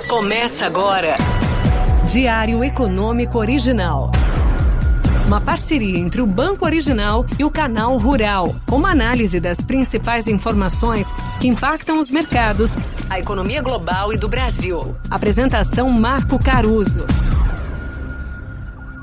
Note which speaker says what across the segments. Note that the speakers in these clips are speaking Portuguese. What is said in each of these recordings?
Speaker 1: Começa agora. Diário Econômico Original. Uma parceria entre o Banco Original e o Canal Rural, com uma análise das principais informações que impactam os mercados, a economia global e do Brasil. Apresentação Marco Caruso.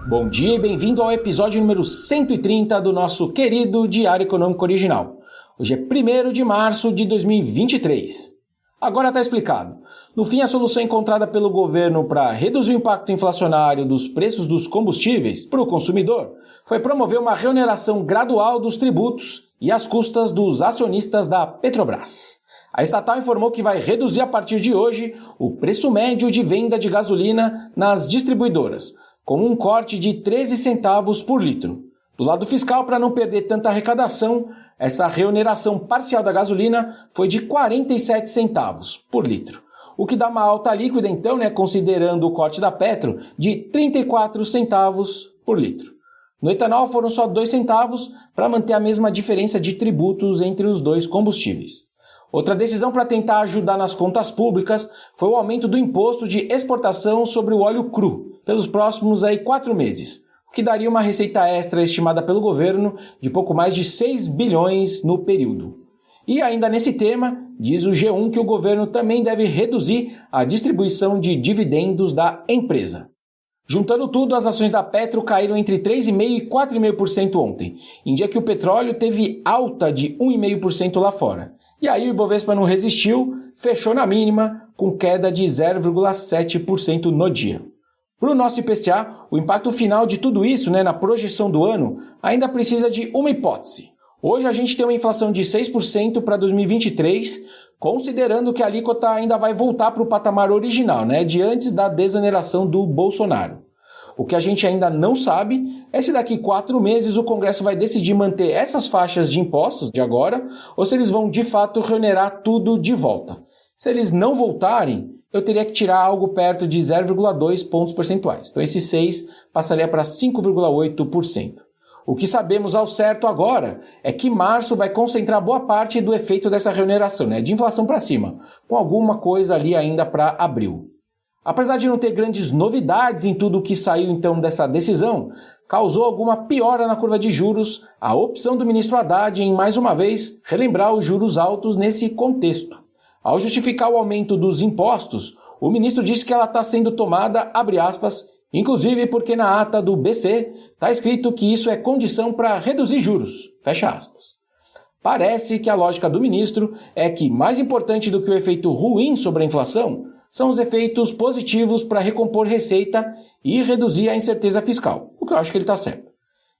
Speaker 2: Bom dia e bem-vindo ao episódio número 130 do nosso querido Diário Econômico Original. Hoje é 1º de março de 2023. Agora está explicado. No fim, a solução encontrada pelo governo para reduzir o impacto inflacionário dos preços dos combustíveis para o consumidor foi promover uma reoneração gradual dos tributos e às custas dos acionistas da Petrobras. A estatal informou que vai reduzir a partir de hoje o preço médio de venda de gasolina nas distribuidoras, com um corte de 13 centavos por litro. Do lado fiscal, para não perder tanta arrecadação, essa reoneração parcial da gasolina foi de 47 centavos por litro. O que dá uma alta líquida, então, considerando o corte da Petro, de 34 centavos por litro. No etanol foram só 2 centavos para manter a mesma diferença de tributos entre os dois combustíveis. Outra decisão para tentar ajudar nas contas públicas foi o aumento do imposto de exportação sobre o óleo cru, pelos próximos 4 meses, o que daria uma receita extra estimada pelo governo de pouco mais de 6 bilhões no período. E ainda nesse tema, diz o G1 que o governo também deve reduzir a distribuição de dividendos da empresa. Juntando tudo, as ações da Petro caíram entre 3,5% e 4,5% ontem, em dia que o petróleo teve alta de 1,5% lá fora. E aí o Ibovespa não resistiu, fechou na mínima, com queda de 0,7% no dia. Para o nosso IPCA, o impacto final de tudo isso, na projeção do ano, ainda precisa de uma hipótese. Hoje a gente tem uma inflação de 6% para 2023, considerando que a alíquota ainda vai voltar para o patamar original, de antes da desoneração do Bolsonaro. O que a gente ainda não sabe é se daqui 4 meses o Congresso vai decidir manter essas faixas de impostos de agora ou se eles vão de fato reonerar tudo de volta. Se eles não voltarem, eu teria que tirar algo perto de 0,2 pontos percentuais. Então esse 6 passaria para 5,8%. O que sabemos ao certo agora é que março vai concentrar boa parte do efeito dessa reoneração, de inflação para cima, com alguma coisa ali ainda para abril. Apesar de não ter grandes novidades em tudo o que saiu então dessa decisão, causou alguma piora na curva de juros a opção do ministro Haddad em, mais uma vez, relembrar os juros altos nesse contexto. Ao justificar o aumento dos impostos, o ministro disse que ela está sendo tomada, abre aspas, inclusive porque na ata do BC está escrito que isso é condição para reduzir juros, fecha aspas. Parece que a lógica do ministro é que mais importante do que o efeito ruim sobre a inflação são os efeitos positivos para recompor receita e reduzir a incerteza fiscal, o que eu acho que ele está certo.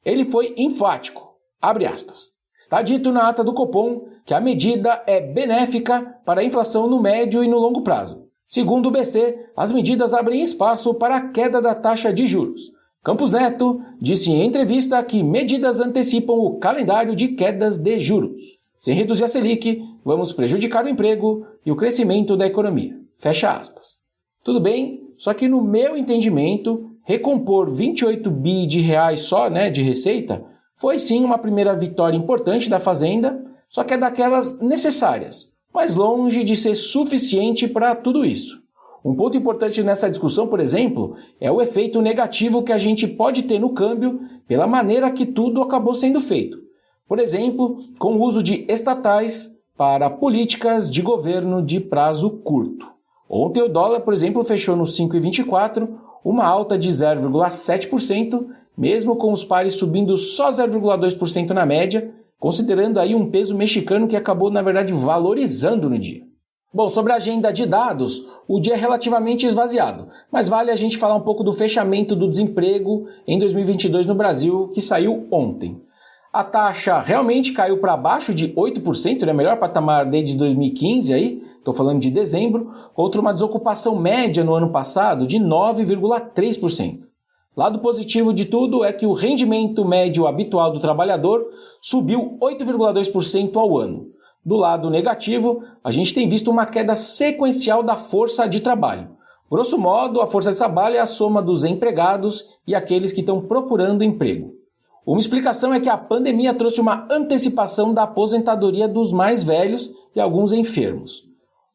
Speaker 2: Ele foi enfático, abre aspas. Está dito na ata do Copom que a medida é benéfica para a inflação no médio e no longo prazo. Segundo o BC, as medidas abrem espaço para a queda da taxa de juros. Campos Neto disse em entrevista que medidas antecipam o calendário de quedas de juros. Sem reduzir a Selic, vamos prejudicar o emprego e o crescimento da economia. Fecha aspas. Tudo bem, só que no meu entendimento, recompor 28 bi de reais só de receita foi sim uma primeira vitória importante da Fazenda, só que é daquelas necessárias, mas longe de ser suficiente para tudo isso. Um ponto importante nessa discussão, por exemplo, é o efeito negativo que a gente pode ter no câmbio pela maneira que tudo acabou sendo feito. Por exemplo, com o uso de estatais para políticas de governo de prazo curto. Ontem o dólar, por exemplo, fechou no 5,24, uma alta de 0,7%, mesmo com os pares subindo só 0,2% na média, considerando aí um peso mexicano que acabou, na verdade, valorizando no dia. Bom, sobre a agenda de dados, o dia é relativamente esvaziado, mas vale a gente falar um pouco do fechamento do desemprego em 2022 no Brasil, que saiu ontem. A taxa realmente caiu para baixo de 8%, melhor patamar desde 2015, estou falando de dezembro, contra uma desocupação média no ano passado de 9,3%. Lado positivo de tudo é que o rendimento médio habitual do trabalhador subiu 8,2% ao ano. Do lado negativo, a gente tem visto uma queda sequencial da força de trabalho. Grosso modo, a força de trabalho é a soma dos empregados e aqueles que estão procurando emprego. Uma explicação é que a pandemia trouxe uma antecipação da aposentadoria dos mais velhos e alguns enfermos.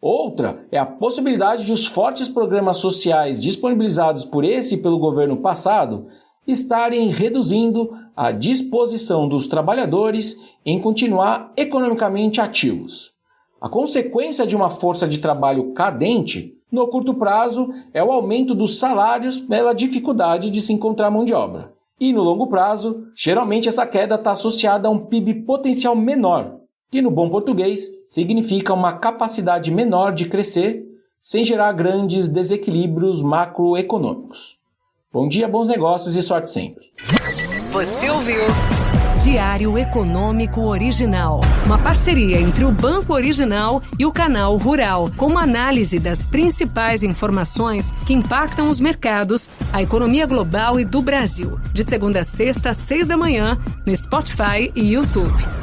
Speaker 2: Outra é a possibilidade de os fortes programas sociais disponibilizados por esse e pelo governo passado estarem reduzindo a disposição dos trabalhadores em continuar economicamente ativos. A consequência de uma força de trabalho cadente, no curto prazo, é o aumento dos salários pela dificuldade de se encontrar mão de obra. E no longo prazo, geralmente essa queda está associada a um PIB potencial menor, que no bom português significa uma capacidade menor de crescer sem gerar grandes desequilíbrios macroeconômicos. Bom dia, bons negócios e sorte sempre.
Speaker 1: Você ouviu Diário Econômico Original, uma parceria entre o Banco Original e o Canal Rural, com uma análise das principais informações que impactam os mercados, a economia global e do Brasil. De segunda a sexta, às 6 da manhã, no Spotify e YouTube.